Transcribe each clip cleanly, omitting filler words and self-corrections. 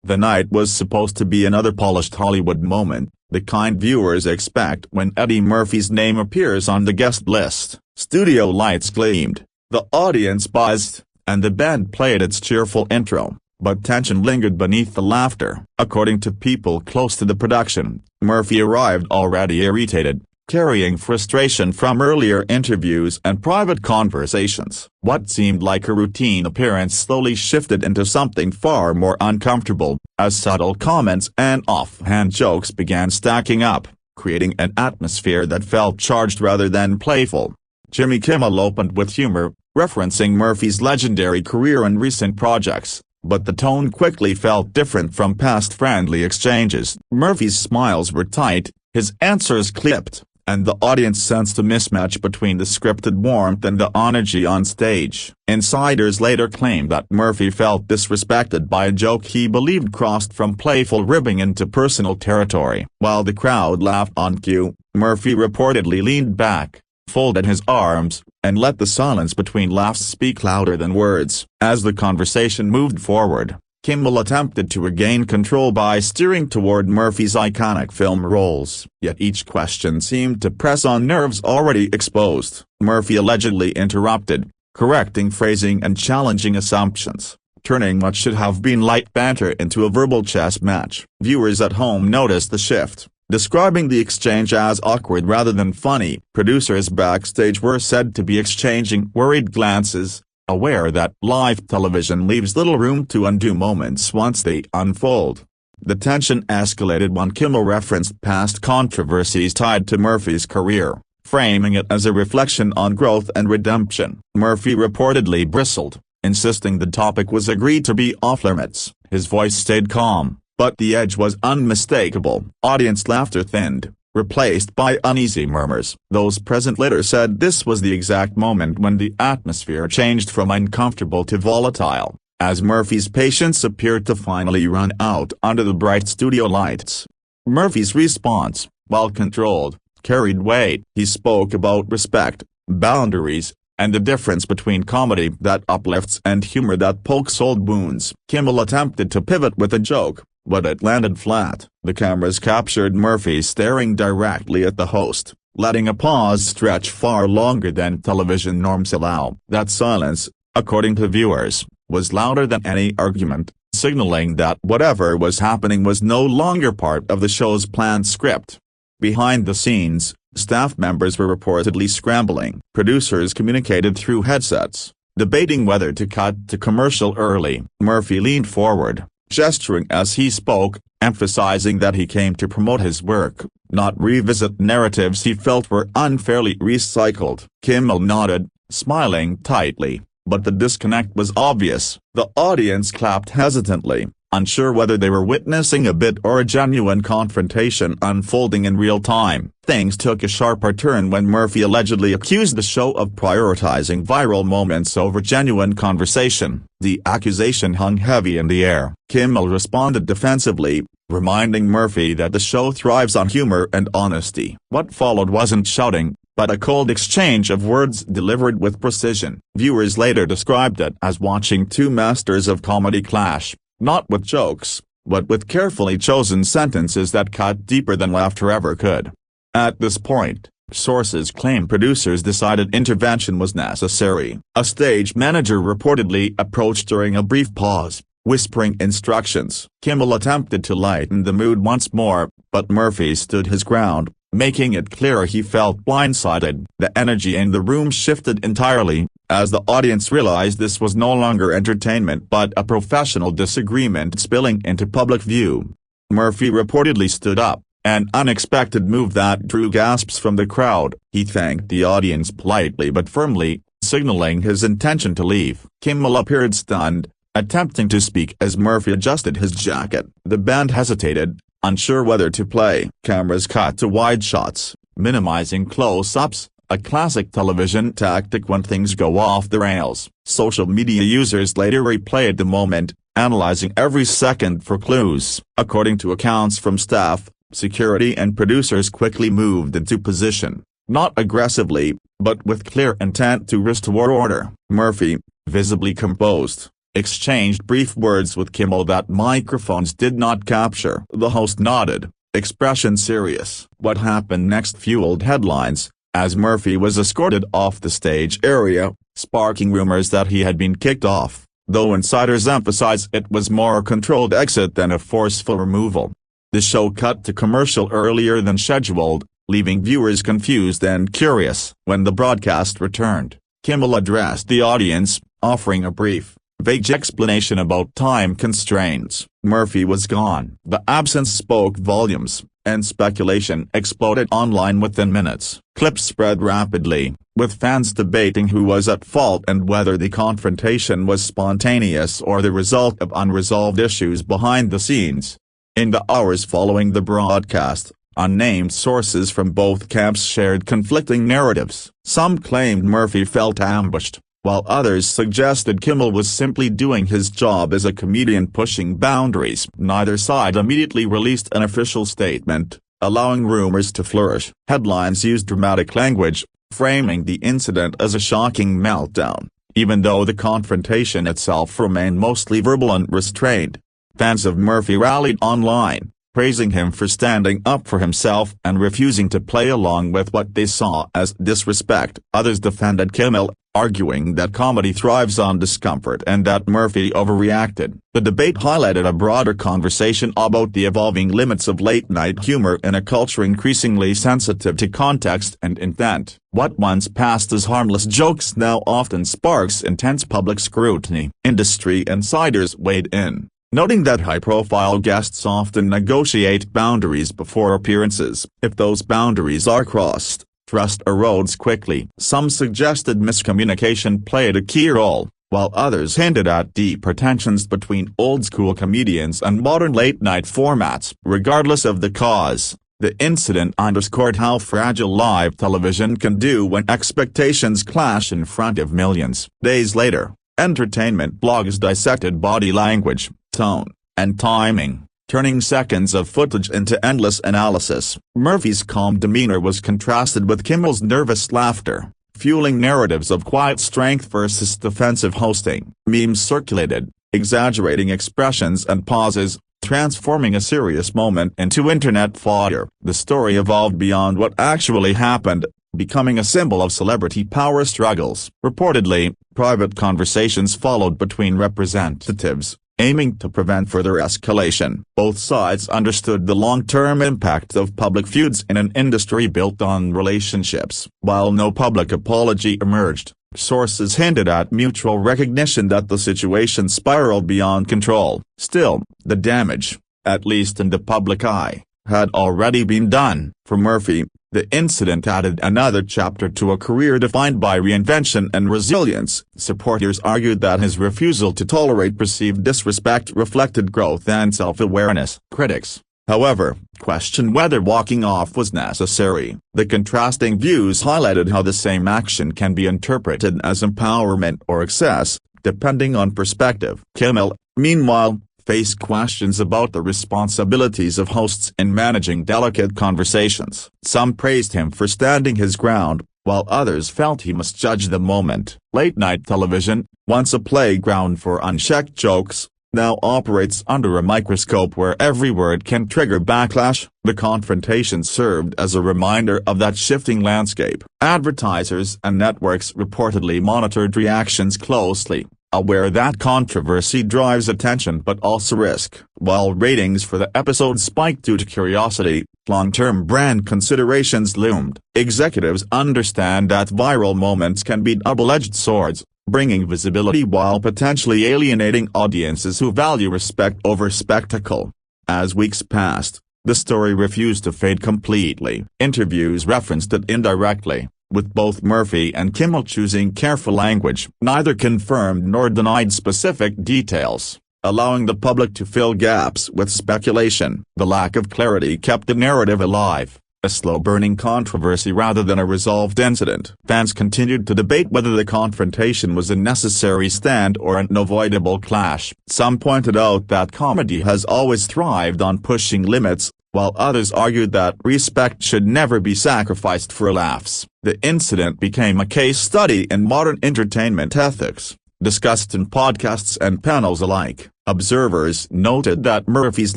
The night was supposed to be another polished Hollywood moment, the kind viewers expect when Eddie Murphy's name appears on the guest list. Studio lights gleamed, the audience buzzed, and the band played its cheerful intro, but tension lingered beneath the laughter. According to people close to the production, Murphy arrived already irritated, carrying frustration from earlier interviews and private conversations. What seemed like a routine appearance slowly shifted into something far more uncomfortable, as subtle comments and offhand jokes began stacking up, creating an atmosphere that felt charged rather than playful. Jimmy Kimmel opened with humor, referencing Murphy's legendary career and recent projects, but the tone quickly felt different from past friendly exchanges. Murphy's smiles were tight, his answers clipped, and the audience sensed a mismatch between the scripted warmth and the energy on stage. Insiders later claimed that Murphy felt disrespected by a joke he believed crossed from playful ribbing into personal territory. While the crowd laughed on cue, Murphy reportedly leaned back, folded his arms, and let the silence between laughs speak louder than words. As the conversation moved forward, Kimmel attempted to regain control by steering toward Murphy's iconic film roles. Yet each question seemed to press on nerves already exposed. Murphy allegedly interrupted, correcting phrasing and challenging assumptions, turning what should have been light banter into a verbal chess match. Viewers at home noticed the shift, describing the exchange as awkward rather than funny. Producers backstage were said to be exchanging worried glances, aware that live television leaves little room to undo moments once they unfold. The tension escalated when Kimmel referenced past controversies tied to Murphy's career, framing it as a reflection on growth and redemption. Murphy reportedly bristled, insisting the topic was agreed to be off-limits. His voice stayed calm, but the edge was unmistakable. Audience laughter thinned, replaced by uneasy murmurs. Those present later said this was the exact moment when the atmosphere changed from uncomfortable to volatile, as Murphy's patience appeared to finally run out under the bright studio lights. Murphy's response, while controlled, carried weight. He spoke about respect, boundaries, and the difference between comedy that uplifts and humor that pokes old wounds. Kimmel attempted to pivot with a joke, but it landed flat. The cameras captured Murphy staring directly at the host, letting a pause stretch far longer than television norms allow. That silence, according to viewers, was louder than any argument, signaling that whatever was happening was no longer part of the show's planned script. Behind the scenes, staff members were reportedly scrambling. Producers communicated through headsets, debating whether to cut to commercial early. Murphy leaned forward, gesturing as he spoke, emphasizing that he came to promote his work, not revisit narratives he felt were unfairly recycled. Kimmel nodded, smiling tightly, but the disconnect was obvious. The audience clapped hesitantly, unsure whether they were witnessing a bit or a genuine confrontation unfolding in real time. Things took a sharper turn when Murphy allegedly accused the show of prioritizing viral moments over genuine conversation. The accusation hung heavy in the air. Kimmel responded defensively, reminding Murphy that the show thrives on humor and honesty. What followed wasn't shouting, but a cold exchange of words delivered with precision. Viewers later described it as watching two masters of comedy clash, not with jokes, but with carefully chosen sentences that cut deeper than laughter ever could. At this point, sources claim producers decided intervention was necessary. A stage manager reportedly approached during a brief pause, whispering instructions. Kimmel attempted to lighten the mood once more, but Murphy stood his ground, making it clear he felt blindsided. The energy in the room shifted entirely, as the audience realized this was no longer entertainment but a professional disagreement spilling into public view. Murphy reportedly stood up, an unexpected move that drew gasps from the crowd. He thanked the audience politely but firmly, signaling his intention to leave. Kimmel appeared stunned, attempting to speak as Murphy adjusted his jacket. The band hesitated, unsure whether to play. Cameras cut to wide shots, minimizing close-ups, a classic television tactic when things go off the rails. Social media users later replayed the moment, analyzing every second for clues. According to accounts from staff, security and producers quickly moved into position, not aggressively, but with clear intent to restore order. Murphy, visibly composed, exchanged brief words with Kimmel that microphones did not capture. The host nodded, expression serious. What happened next fueled headlines, as Murphy was escorted off the stage area, sparking rumors that he had been kicked off, though insiders emphasize it was more a controlled exit than a forceful removal. The show cut to commercial earlier than scheduled, leaving viewers confused and curious. When the broadcast returned, Kimmel addressed the audience, offering a brief, vague explanation about time constraints. Murphy was gone. The absence spoke volumes, and speculation exploded online within minutes. Clips spread rapidly, with fans debating who was at fault and whether the confrontation was spontaneous or the result of unresolved issues behind the scenes. In the hours following the broadcast, unnamed sources from both camps shared conflicting narratives. Some claimed Murphy felt ambushed, while others suggested Kimmel was simply doing his job as a comedian pushing boundaries. Neither side immediately released an official statement, allowing rumors to flourish. Headlines used dramatic language, framing the incident as a shocking meltdown, even though the confrontation itself remained mostly verbal and restrained. Fans of Murphy rallied online, praising him for standing up for himself and refusing to play along with what they saw as disrespect. Others defended Kimmel, arguing that comedy thrives on discomfort and that Murphy overreacted. The debate highlighted a broader conversation about the evolving limits of late-night humor in a culture increasingly sensitive to context and intent. What once passed as harmless jokes now often sparks intense public scrutiny. Industry insiders weighed in, noting that high-profile guests often negotiate boundaries before appearances. If those boundaries are crossed, trust erodes quickly. Some suggested miscommunication played a key role, while others hinted at deeper tensions between old-school comedians and modern late-night formats. Regardless of the cause, the incident underscored how fragile live television can do when expectations clash in front of millions. Days later, entertainment blogs dissected body language, tone, and timing, turning seconds of footage into endless analysis. Murphy's calm demeanor was contrasted with Kimmel's nervous laughter, fueling narratives of quiet strength versus defensive hosting. Memes circulated, exaggerating expressions and pauses, transforming a serious moment into internet fodder. The story evolved beyond what actually happened, becoming a symbol of celebrity power struggles. Reportedly, private conversations followed between representatives, aiming to prevent further escalation. Both sides understood the long-term impact of public feuds in an industry built on relationships. While no public apology emerged, sources hinted at mutual recognition that the situation spiraled beyond control. Still, the damage, at least in the public eye, had already been done. For Murphy, the incident added another chapter to a career defined by reinvention and resilience. Supporters argued that his refusal to tolerate perceived disrespect reflected growth and self-awareness. Critics, however, questioned whether walking off was necessary. The contrasting views highlighted how the same action can be interpreted as empowerment or excess, depending on perspective. Kimmel, meanwhile, faced questions about the responsibilities of hosts in managing delicate conversations. Some praised him for standing his ground, while others felt he must judge the moment. Late-night television, once a playground for unchecked jokes, now operates under a microscope where every word can trigger backlash. The confrontation served as a reminder of that shifting landscape. Advertisers and networks reportedly monitored reactions closely, aware that controversy drives attention but also risk. While ratings for the episode spiked due to curiosity, long-term brand considerations loomed. Executives understand that viral moments can be double-edged swords, bringing visibility while potentially alienating audiences who value respect over spectacle. As weeks passed, the story refused to fade completely. Interviews referenced it indirectly, with both Murphy and Kimmel choosing careful language. Neither confirmed nor denied specific details, allowing the public to fill gaps with speculation. The lack of clarity kept the narrative alive, a slow-burning controversy rather than a resolved incident. Fans continued to debate whether the confrontation was a necessary stand or an unavoidable clash. Some pointed out that comedy has always thrived on pushing limits, while others argued that respect should never be sacrificed for laughs. The incident became a case study in modern entertainment ethics, discussed in podcasts and panels alike. Observers noted that Murphy's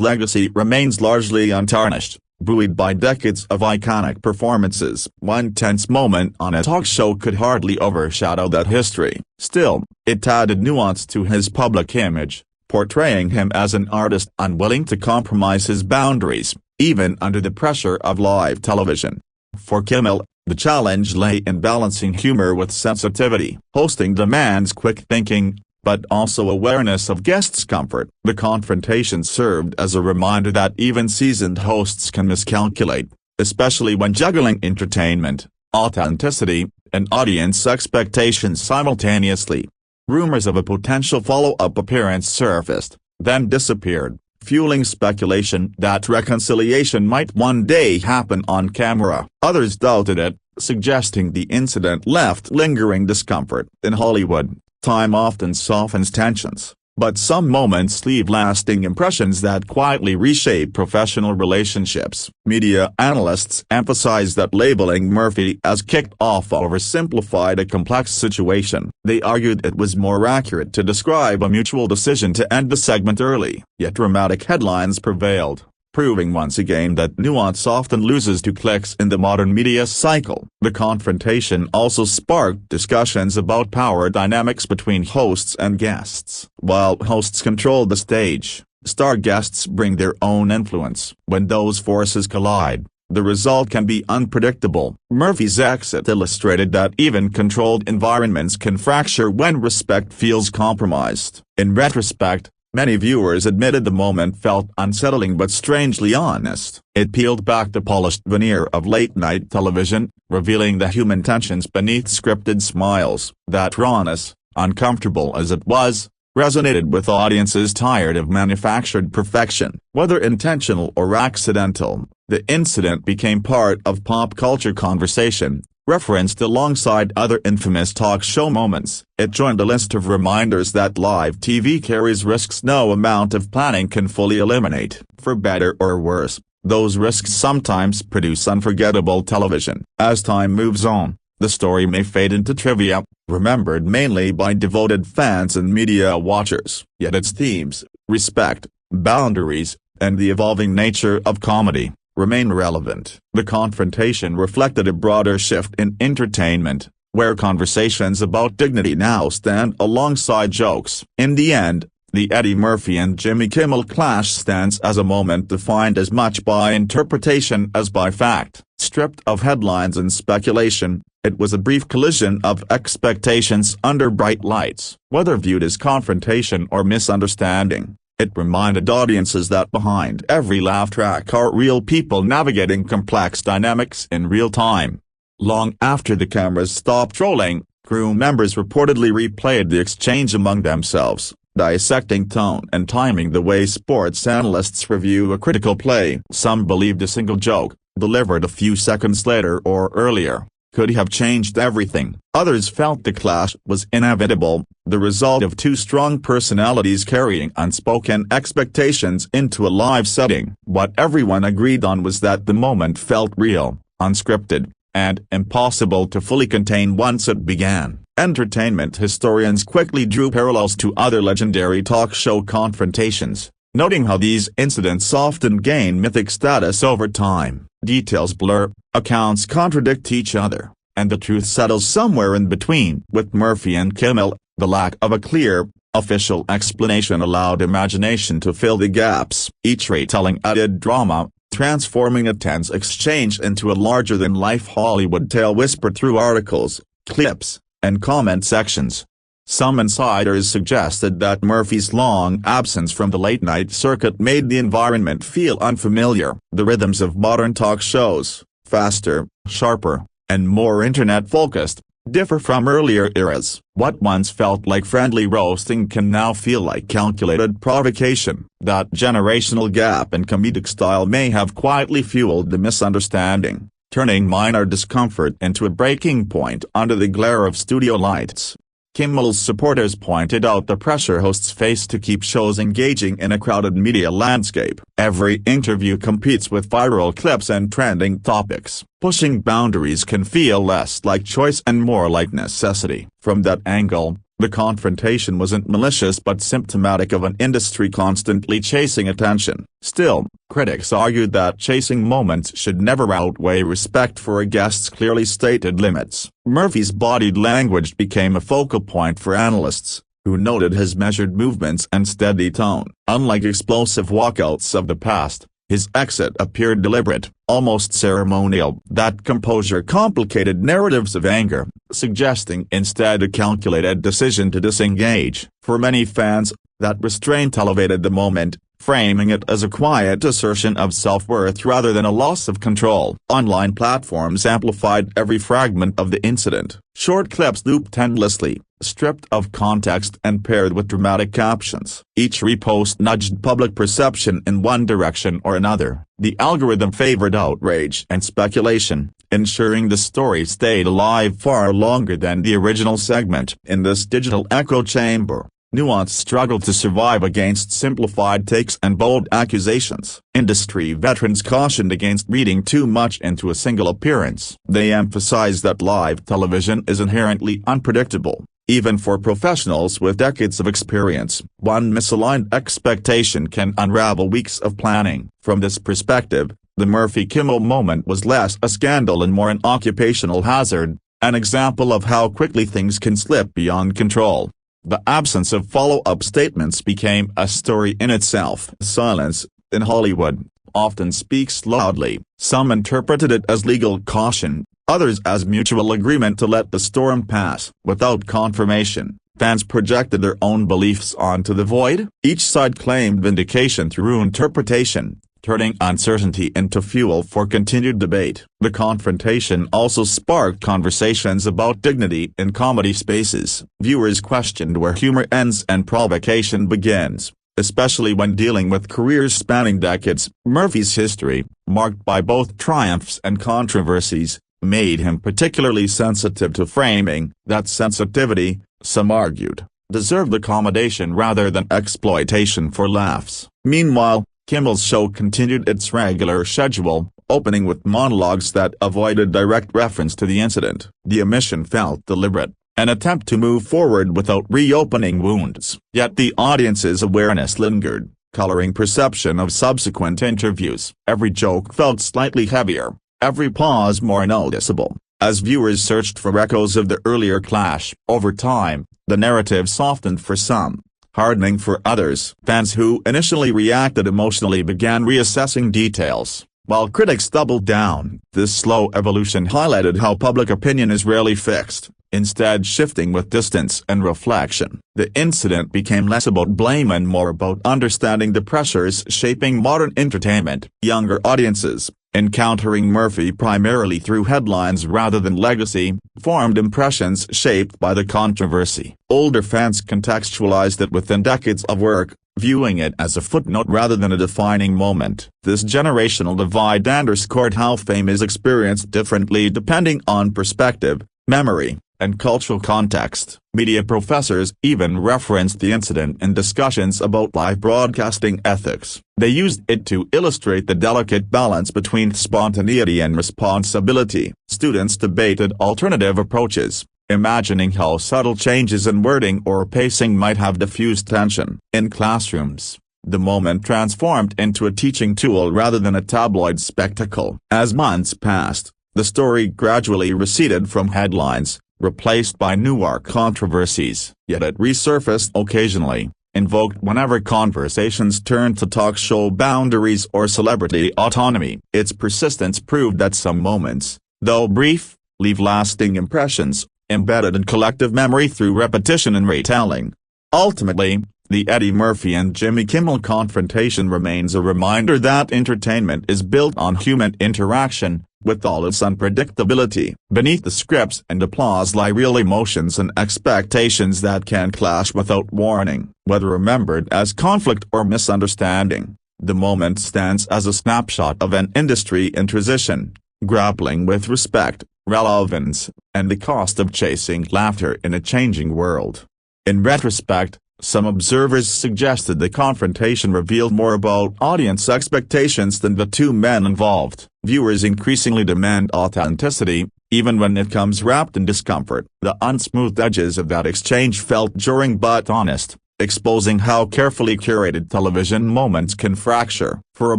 legacy remains largely untarnished, buoyed by decades of iconic performances. One tense moment on a talk show could hardly overshadow that history. Still, it added nuance to his public image, portraying him as an artist unwilling to compromise his boundaries, even under the pressure of live television. For Kimmel, the challenge lay in balancing humor with sensitivity. Hosting demands quick thinking, but also awareness of guests' comfort. The confrontation served as a reminder that even seasoned hosts can miscalculate, especially when juggling entertainment, authenticity, and audience expectations simultaneously. Rumors of a potential follow-up appearance surfaced, then disappeared, fueling speculation that reconciliation might one day happen on camera. Others doubted it, suggesting the incident left lingering discomfort. In Hollywood, time often softens tensions, but some moments leave lasting impressions that quietly reshape professional relationships. Media analysts emphasize that labeling Murphy as kicked off oversimplified a complex situation. They argued it was more accurate to describe a mutual decision to end the segment early. Yet dramatic headlines prevailed, proving once again that nuance often loses to clicks in the modern media cycle. The confrontation also sparked discussions about power dynamics between hosts and guests. While hosts control the stage, star guests bring their own influence. When those forces collide, the result can be unpredictable. Murphy's exit illustrated that even controlled environments can fracture when respect feels compromised. In retrospect, many viewers admitted the moment felt unsettling but strangely honest. It peeled back the polished veneer of late-night television, revealing the human tensions beneath scripted smiles. That rawness, uncomfortable as it was, resonated with audiences tired of manufactured perfection. Whether intentional or accidental, the incident became part of pop culture conversation, referenced alongside other infamous talk show moments. It joined a list of reminders that live TV carries risks no amount of planning can fully eliminate. For better or worse, those risks sometimes produce unforgettable television. As time moves on, the story may fade into trivia, remembered mainly by devoted fans and media watchers. Yet its themes, respect, boundaries, and the evolving nature of comedy, remain relevant. The confrontation reflected a broader shift in entertainment, where conversations about dignity now stand alongside jokes. In the end, the Eddie Murphy and Jimmy Kimmel clash stands as a moment defined as much by interpretation as by fact. Stripped of headlines and speculation, it was a brief collision of expectations under bright lights. Whether viewed as confrontation or misunderstanding, it reminded audiences that behind every laugh track are real people navigating complex dynamics in real time. Long after the cameras stopped rolling, crew members reportedly replayed the exchange among themselves, dissecting tone and timing the way sports analysts review a critical play. Some believed a single joke, delivered a few seconds later or earlier, could have changed everything. Others felt the clash was inevitable, the result of two strong personalities carrying unspoken expectations into a live setting. What everyone agreed on was that the moment felt real, unscripted, and impossible to fully contain once it began. Entertainment historians quickly drew parallels to other legendary talk show confrontations, noting how these incidents often gain mythic status over time. Details blur, accounts contradict each other, and the truth settles somewhere in between. With Murphy and Kimmel, the lack of a clear, official explanation allowed imagination to fill the gaps. Each retelling added drama, transforming a tense exchange into a larger-than-life Hollywood tale whispered through articles, clips, and comment sections. Some insiders suggested that Murphy's long absence from the late-night circuit made the environment feel unfamiliar. The rhythms of modern talk shows, faster, sharper, and more internet-focused, differ from earlier eras. What once felt like friendly roasting can now feel like calculated provocation. That generational gap in comedic style may have quietly fueled the misunderstanding, turning minor discomfort into a breaking point under the glare of studio lights. Kimmel's supporters pointed out the pressure hosts face to keep shows engaging in a crowded media landscape. Every interview competes with viral clips and trending topics. Pushing boundaries can feel less like choice and more like necessity. From that angle, The confrontation wasn't malicious but symptomatic of an industry constantly chasing attention. Still, critics argued that chasing moments should never outweigh respect for a guest's clearly stated limits. Murphy's body language became a focal point for analysts, who noted his measured movements and steady tone. Unlike explosive walkouts of the past, his exit appeared deliberate, almost ceremonial. That composure complicated narratives of anger, suggesting instead a calculated decision to disengage. For many fans, that restraint elevated the moment, framing it as a quiet assertion of self-worth rather than a loss of control. Online platforms amplified every fragment of the incident. Short clips looped endlessly, stripped of context and paired with dramatic captions. Each repost nudged public perception in one direction or another. The algorithm favored outrage and speculation, ensuring the story stayed alive far longer than the original segment. In this digital echo chamber, nuance struggled to survive against simplified takes and bold accusations. Industry veterans cautioned against reading too much into a single appearance. They emphasized that live television is inherently unpredictable, even for professionals with decades of experience. One misaligned expectation can unravel weeks of planning. From this perspective, the Murphy-Kimmel moment was less a scandal and more an occupational hazard, an example of how quickly things can slip beyond control. The absence of follow-up statements became a story in itself. Silence, in Hollywood, often speaks loudly. Some interpreted it as legal caution, others as mutual agreement to let the storm pass. Without confirmation, fans projected their own beliefs onto the void. Each side claimed vindication through interpretation, turning uncertainty into fuel for continued debate. The confrontation also sparked conversations about dignity in comedy spaces. Viewers questioned where humor ends and provocation begins, especially when dealing with careers spanning decades. Murphy's history, marked by both triumphs and controversies, made him particularly sensitive to framing. That sensitivity, some argued, deserved accommodation rather than exploitation for laughs. Meanwhile, Kimmel's show continued its regular schedule, opening with monologues that avoided direct reference to the incident. The omission felt deliberate, an attempt to move forward without reopening wounds. Yet the audience's awareness lingered, coloring perception of subsequent interviews. Every joke felt slightly heavier, every pause more noticeable, as viewers searched for echoes of the earlier clash. Over time, the narrative softened for some, hardening for others. Fans who initially reacted emotionally began reassessing details, while critics doubled down. This slow evolution highlighted how public opinion is rarely fixed, instead shifting with distance and reflection. The incident became less about blame and more about understanding the pressures shaping modern entertainment. Younger audiences, encountering Murphy primarily through headlines rather than legacy, formed impressions shaped by the controversy. Older fans contextualized it within decades of work, viewing it as a footnote rather than a defining moment. This generational divide underscored how fame is experienced differently depending on perspective, memory, and cultural context. Media professors even referenced the incident in discussions about live broadcasting ethics. They used it to illustrate the delicate balance between spontaneity and responsibility. Students debated alternative approaches, imagining how subtle changes in wording or pacing might have diffused tension. In classrooms, the moment transformed into a teaching tool rather than a tabloid spectacle. As months passed, the story gradually receded from headlines, replaced by newer controversies. Yet it resurfaced occasionally, invoked whenever conversations turned to talk show boundaries or celebrity autonomy. Its persistence proved that some moments, though brief, leave lasting impressions, embedded in collective memory through repetition and retelling. Ultimately, the Eddie Murphy and Jimmy Kimmel confrontation remains a reminder that entertainment is built on human interaction, with all its unpredictability. Beneath the scripts and applause lie real emotions and expectations that can clash without warning. Whether remembered as conflict or misunderstanding, the moment stands as a snapshot of an industry in transition, grappling with respect, relevance, and the cost of chasing laughter in a changing world. In retrospect, some observers suggested the confrontation revealed more about audience expectations than the two men involved. Viewers increasingly demand authenticity, even when it comes wrapped in discomfort. The unsmoothed edges of that exchange felt jarring but honest, exposing how carefully curated television moments can fracture. For a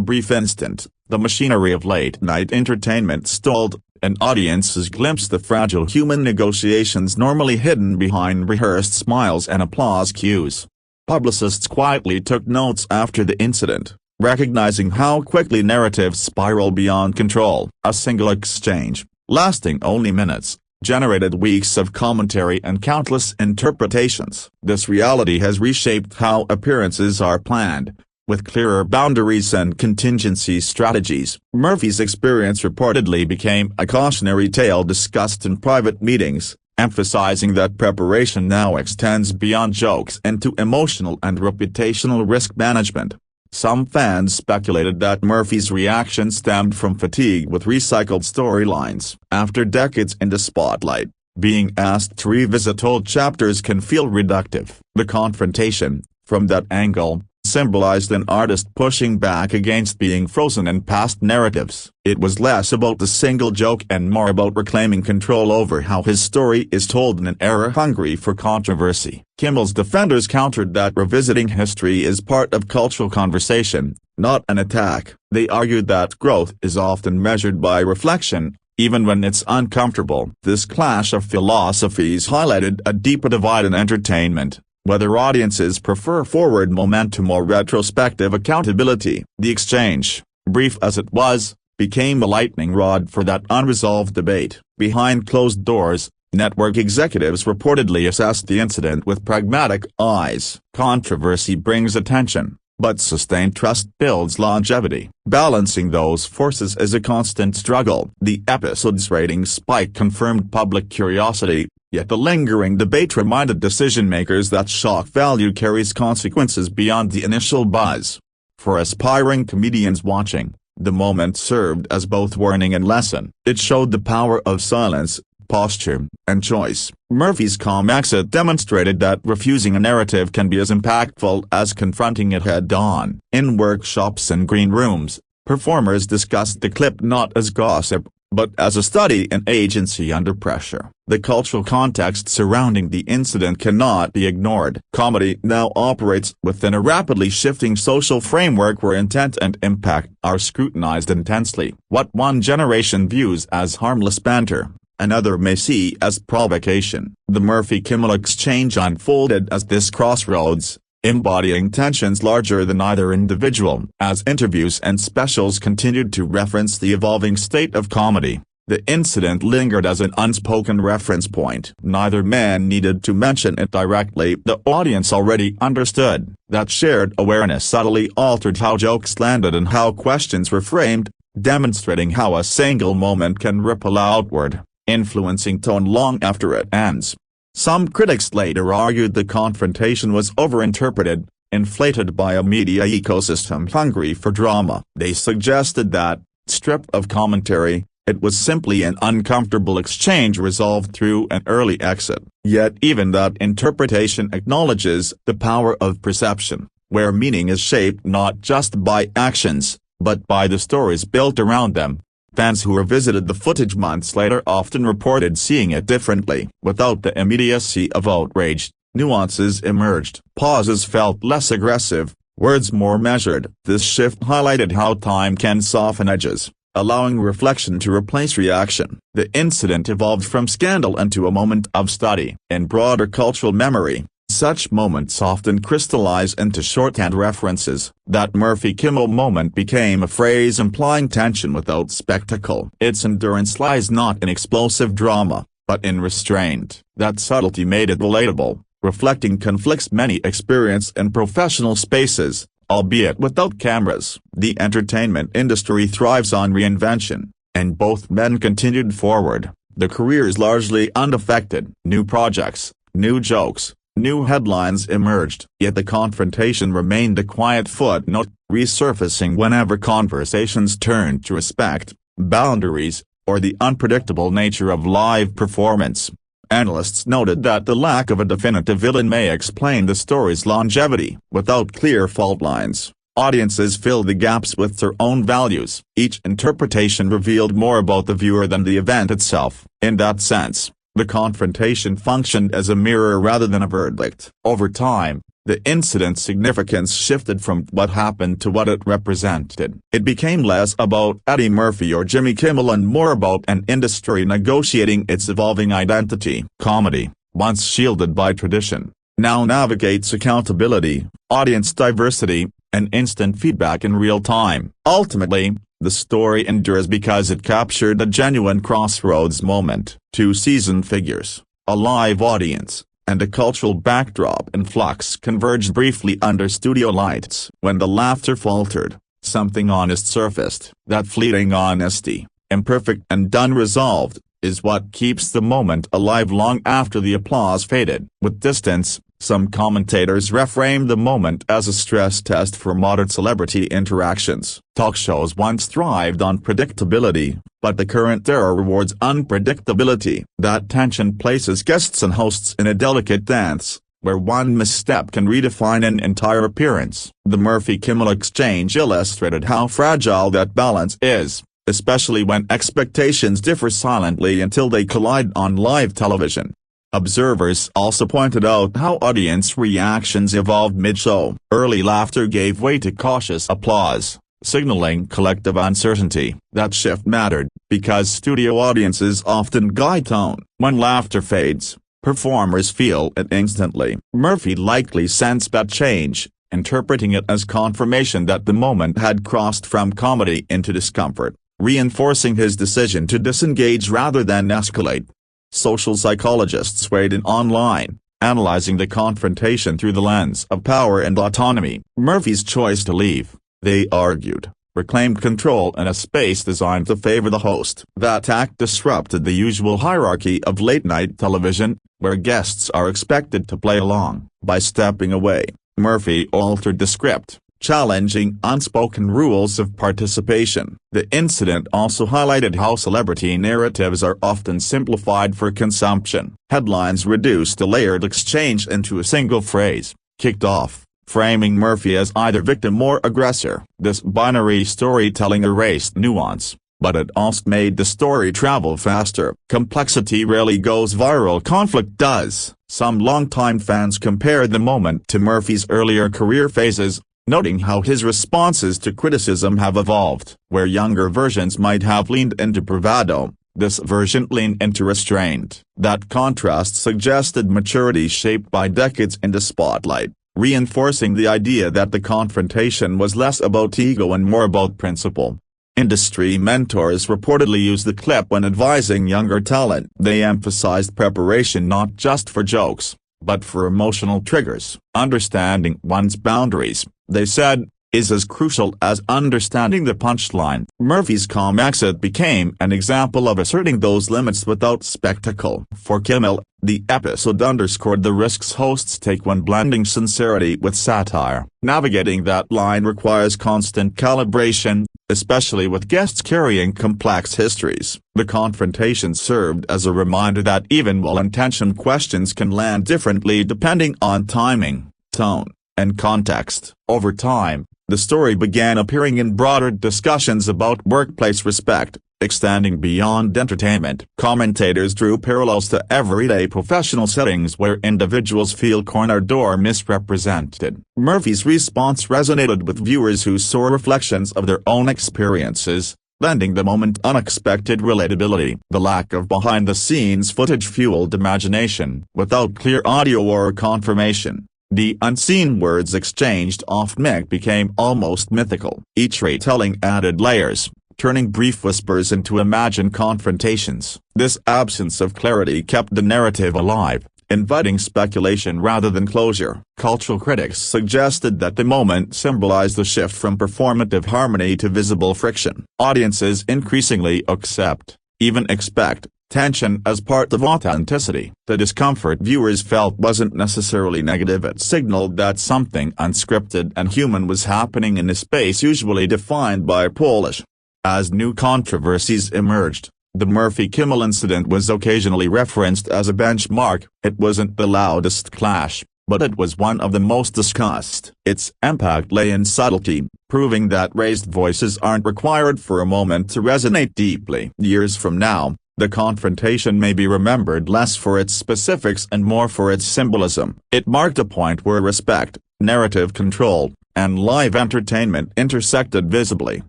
brief instant, the machinery of late-night entertainment stalled, and audiences glimpsed the fragile human negotiations normally hidden behind rehearsed smiles and applause cues. Publicists quietly took notes after the incident, recognizing how quickly narratives spiral beyond control. A single exchange, lasting only minutes, generated weeks of commentary and countless interpretations. This reality has reshaped how appearances are planned, with clearer boundaries and contingency strategies. Murphy's experience reportedly became a cautionary tale discussed in private meetings, emphasizing that preparation now extends beyond jokes into emotional and reputational risk management. Some fans speculated that Murphy's reaction stemmed from fatigue with recycled storylines. After decades in the spotlight, being asked to revisit old chapters can feel reductive. The confrontation, from that angle, symbolized an artist pushing back against being frozen in past narratives. It was less about the single joke and more about reclaiming control over how his story is told in an era hungry for controversy. Kimmel's defenders countered that revisiting history is part of cultural conversation, not an attack. They argued that growth is often measured by reflection, even when it's uncomfortable. This clash of philosophies highlighted a deeper divide in entertainment, whether audiences prefer forward momentum or retrospective accountability. The exchange, brief as it was, became a lightning rod for that unresolved debate. Behind closed doors, network executives reportedly assessed the incident with pragmatic eyes. Controversy brings attention, but sustained trust builds longevity. Balancing those forces is a constant struggle. The episode's ratings spike confirmed public curiosity, yet the lingering debate reminded decision-makers that shock value carries consequences beyond the initial buzz. For aspiring comedians watching, the moment served as both warning and lesson. It showed the power of silence, posture, and choice. Murphy's calm exit demonstrated that refusing a narrative can be as impactful as confronting it head-on. In workshops and green rooms, performers discussed the clip not as gossip, but as a study in agency under pressure. The cultural context surrounding the incident cannot be ignored. Comedy now operates within a rapidly shifting social framework where intent and impact are scrutinized intensely. What one generation views as harmless banter, another may see as provocation. The Murphy-Kimmel exchange unfolded as this crossroads, embodying tensions larger than either individual. As interviews and specials continued to reference the evolving state of comedy, the incident lingered as an unspoken reference point. Neither man needed to mention it directly. The audience already understood. That shared awareness subtly altered how jokes landed and how questions were framed, demonstrating how a single moment can ripple outward, influencing tone long after it ends. Some critics later argued the confrontation was overinterpreted, inflated by a media ecosystem hungry for drama. They suggested that, stripped of commentary, it was simply an uncomfortable exchange resolved through an early exit. Yet even that interpretation acknowledges the power of perception, where meaning is shaped not just by actions, but by the stories built around them. Fans who revisited the footage months later often reported seeing it differently. Without the immediacy of outrage, nuances emerged. Pauses felt less aggressive, words more measured. This shift highlighted how time can soften edges, allowing reflection to replace reaction. The incident evolved from scandal into a moment of study. In broader cultural memory, such moments often crystallize into shorthand references. That Murphy-Kimmel moment became a phrase implying tension without spectacle. Its endurance lies not in explosive drama, but in restraint. That subtlety made it relatable, reflecting conflicts many experience in professional spaces, albeit without cameras. The entertainment industry thrives on reinvention, and both men continued forward, their careers largely unaffected. New projects, new jokes, new headlines emerged. Yet the confrontation remained a quiet footnote, resurfacing whenever conversations turned to respect, boundaries, or the unpredictable nature of live performance. Analysts noted that the lack of a definitive villain may explain the story's longevity. Without clear fault lines, Audiences filled the gaps with their own values. Each interpretation revealed more about the viewer than the event itself. In that sense, the confrontation functioned as a mirror rather than a verdict. Over time, the incident's significance shifted from what happened to what it represented. It became less about Eddie Murphy or Jimmy Kimmel and more about an industry negotiating its evolving identity. Comedy, once shielded by tradition, now navigates accountability, audience diversity, and instant feedback in real time. Ultimately, the story endures because it captured a genuine crossroads moment. Two seasoned figures, a live audience, and a cultural backdrop in flux converged briefly under studio lights. When the laughter faltered, something honest surfaced. That fleeting honesty, imperfect and unresolved, is what keeps the moment alive long after the applause faded. With distance, some commentators reframed the moment as a stress test for modern celebrity interactions. Talk shows once thrived on predictability, but the current era rewards unpredictability. That tension places guests and hosts in a delicate dance, where one misstep can redefine an entire appearance. The Murphy-Kimmel exchange illustrated how fragile that balance is, especially when expectations differ silently until they collide on live television. Observers also pointed out how audience reactions evolved mid-show. Early laughter gave way to cautious applause, signaling collective uncertainty. That shift mattered, because studio audiences often guide tone. When laughter fades, performers feel it instantly. Murphy likely sensed that change, interpreting it as confirmation that the moment had crossed from comedy into discomfort, reinforcing his decision to disengage rather than escalate. Social psychologists weighed in online, analyzing the confrontation through the lens of power and autonomy. Murphy's choice to leave, they argued, reclaimed control in a space designed to favor the host. That act disrupted the usual hierarchy of late-night television, where guests are expected to play along. By stepping away, Murphy altered the script, challenging unspoken rules of participation. The incident also highlighted how celebrity narratives are often simplified for consumption. Headlines reduced a layered exchange into a single phrase, "kicked off," framing Murphy as either victim or aggressor. This binary storytelling erased nuance, but it also made the story travel faster. Complexity rarely goes viral, conflict does. Some longtime fans compared the moment to Murphy's earlier career phases, noting how his responses to criticism have evolved. Where younger versions might have leaned into bravado, this version leaned into restraint. That contrast suggested maturity shaped by decades in the spotlight, reinforcing the idea that the confrontation was less about ego and more about principle. Industry mentors reportedly used the clip when advising younger talent. They emphasized preparation not just for jokes, but for emotional triggers. Understanding one's boundaries, they said, is as crucial as understanding the punchline. Murphy's calm exit became an example of asserting those limits without spectacle. For Kimmel, the episode underscored the risks hosts take when blending sincerity with satire. Navigating that line requires constant calibration, especially with guests carrying complex histories. The confrontation served as a reminder that even well-intentioned questions can land differently depending on timing, tone, and context. Over time, the story began appearing in broader discussions about workplace respect, extending beyond entertainment. Commentators drew parallels to everyday professional settings where individuals feel cornered or misrepresented. Murphy's response resonated with viewers who saw reflections of their own experiences, lending the moment unexpected relatability. The lack of behind-the-scenes footage fueled imagination. Without clear audio or confirmation, the unseen words exchanged off-mic became almost mythical. Each retelling added layers, turning brief whispers into imagined confrontations. This absence of clarity kept the narrative alive, inviting speculation rather than closure. Cultural critics suggested that the moment symbolized the shift from performative harmony to visible friction. Audiences increasingly accept, even expect, tension as part of authenticity. The discomfort viewers felt wasn't necessarily negative. It signaled that something unscripted and human was happening in a space usually defined by polish. As new controversies emerged, the Murphy-Kimmel incident was occasionally referenced as a benchmark. It wasn't the loudest clash, but it was one of the most discussed. Its impact lay in subtlety, proving that raised voices aren't required for a moment to resonate deeply. Years from now, the confrontation may be remembered less for its specifics and more for its symbolism. It marked a point where respect, narrative control, and live entertainment intersected visibly.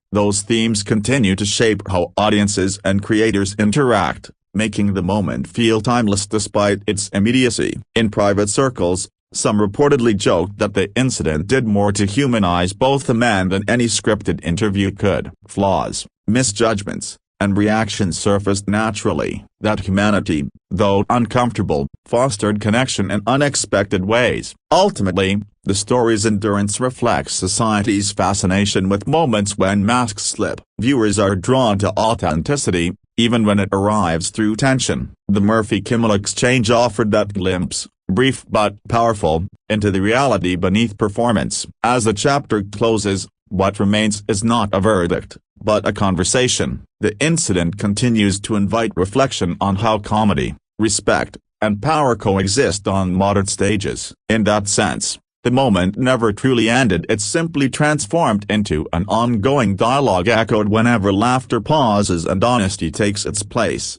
Those themes continue to shape how audiences and creators interact, making the moment feel timeless despite its immediacy. In private circles, some reportedly joked that the incident did more to humanize both the man than any scripted interview could. Flaws, misjudgments, and reactions surfaced naturally. That humanity, though uncomfortable, fostered connection in unexpected ways. Ultimately, the story's endurance reflects society's fascination with moments when masks slip. Viewers are drawn to authenticity, even when it arrives through tension. The Murphy-Kimmel exchange offered that glimpse, brief but powerful, into the reality beneath performance. As the chapter closes, what remains is not a verdict, but a conversation. The incident continues to invite reflection on how comedy, respect, and power coexist on modern stages. In that sense, the moment never truly ended. It simply transformed into an ongoing dialogue echoed whenever laughter pauses and honesty takes its place.